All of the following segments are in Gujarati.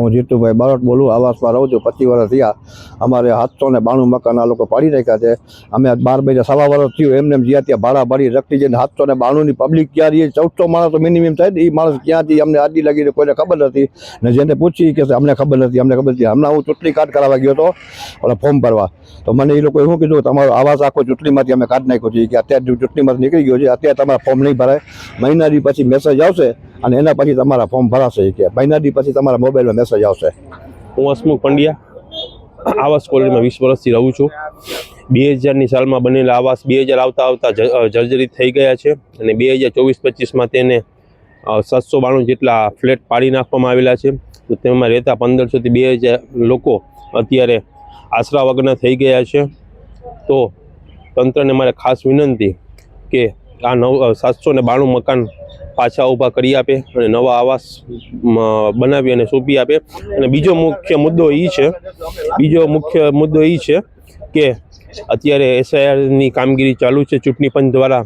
હું જીતુભાઈ બારોટ બોલું, આવાસમાં રહું છું. 25 વર્ષ થયા. અમારે 792 મકાન આ લોકો પાડી રાખ્યા છે. અમે 12 મહિના સવા વર્ષ થયું એમને જ્યાં ત્યાં ભાડા ભરી રખતી જઈને 792ની પબ્લિક ક્યાં રહી, 1400 માણસ તો મિનિમમ થાય ને, એ માણસ ક્યાંથી અમને આજી લાગીને કોઈને ખબર નથી. ને જેને પૂછી કે અમને ખબર નથી, અમને ખબર નથી. હમણાં હું ચૂંટણી કાર્ડ કરાવવા ગયો હતો ઓલા ફોર્મ ભરવા, તો મને એ લોકોએ શું કીધું, તમારો આવાસ આખો ચૂંટણીમાંથી અમે કાઢ નાખ્યો છે કે અત્યારે ચૂંટણીમાંથી નીકળી ગયો છે, અત્યારે તમારા ફોર્મ નહીં ભરાય, મહિનાથી પછી મેસેજ આવશે અને એના પછી તમારા ફોર્મ ભરાશે કે મહિનાથી પછી તમારા મોબાઈલમાં મેસેજ આવશે. હું હસમુખ પંડ્યા આવાસ કોલોનીમાં 20 વર્ષથી રહું છું. 2000ની સાલમાં બનેલા આવાસ 2000 આવતા જર્જરિત થઈ ગયા છે અને 2024-25માં તેને 792 જેટલા ફ્લેટ પાડી નાખવામાં આવેલા છે. તો તેમાં રહેતા 1500થી 2000 લોકો અત્યારે આશરા વગરના થઈ ગયા છે. તો તંત્રને મારે ખાસ વિનંતી કે આ 792 મકાન પાછા ઊભા કરી આપે અને નવા આવાસ બનાવી અને સોંપી આપે. અને બીજો મુખ્ય મુદ્દો એ છે કે અત્યારે SIRની કામગીરી ચાલુ છે ચૂંટણી પંચ દ્વારા,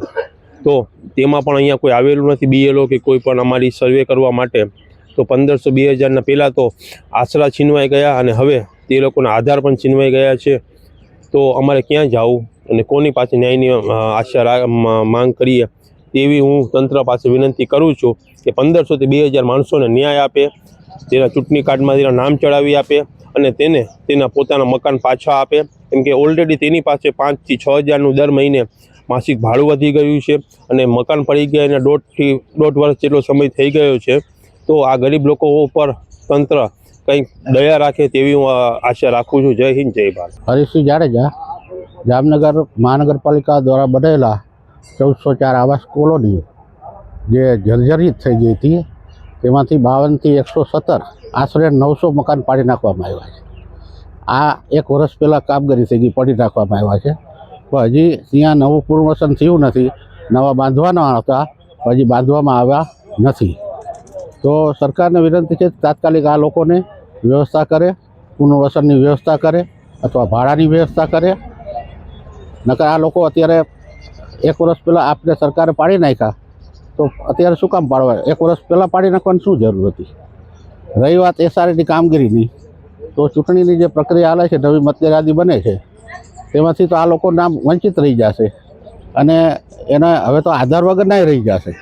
તો તેમાં પણ અહીંયા કોઈ આવેલું નથી BLO કે કોઈ પણ અમારી સર્વે કરવા માટે. તો 1500-2000ના પહેલાં તો આશરા છીનવાઈ ગયા અને હવે તે લોકોના આધાર પણ છીનવાઈ ગયા છે. તો અમારે ક્યાં જવું અને કોની પાસે ન્યાયની આશા માંગ કરીએ તેવી હું તંત્ર પાસે વિનંતી કરું છું કે 1500થી 2000 માણસોને ન્યાય આપે, તેના ચૂંટણી કાર્ડમાં તેના નામ ચડાવી આપે અને તેને તેના પોતાના મકાન પાછા આપે. કેમ કે ઓલરેડી તેની પાસે 5થી 6000નું દર મહિને માસિક ભાડું વધી ગયું છે અને મકાન પડી ગયા એને 1.5 વર્ષ જેટલો સમય થઈ ગયો છે. તો આ ગરીબ લોકો ઉપર તંત્ર કંઈક દયા રાખે તેવી હું આશા રાખું છું. જય હિન્દ, જય ભારત. હરીશસિંહ જાડેજા, જામનગર મહાનગરપાલિકા દ્વારા બનેલા 1404 આવાસ કોલોની જે જર્જરિત થઈ ગઈ હતી તેમાંથી 52થી 117 આશરે 900 મકાન પાડી નાખવામાં આવ્યા છે. આ 1 વર્ષ પહેલાં કામગીરી થઈ ગઈ, પાડી નાખવામાં આવ્યા છે. પણ હજી ત્યાં નવું પુનર્વસન થયું નથી, નવા બાંધવાના હતા, હજી બાંધવામાં આવ્યા નથી. તો સરકારને વિનંતી છે તાત્કાલિક આ લોકોને વ્યવસ્થા કરે, પુનર્વસનની વ્યવસ્થા કરે અથવા ભાડાની વ્યવસ્થા કરે. નકર આ લોકો અત્યારે 1 વર્ષ પહેલાં આપણે સરકારે પાડી નાખ્યા, તો અત્યારે શું કામ પાડવા? 1 વર્ષ પહેલાં પાડી નાખવાની શું જરૂર હતી? રહી વાત SIRની કામગીરીની, તો ચૂંટણીની જે પ્રક્રિયા હાલે છે, નવી મતદાર યાદી બને છે, તેમાંથી તો આ લોકો નામ વંચિત રહી જશે અને એના હવે તો આધાર વગરના રહી જશે.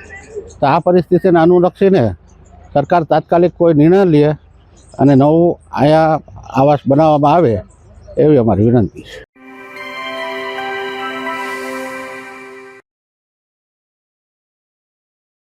તો આ પરિસ્થિતિને અનુલક્ષીને સરકાર તાત્કાલિક કોઈ નિર્ણય લે અને નવું આયા આવાસ બનાવવામાં આવે એવી અમારી વિનંતી છે.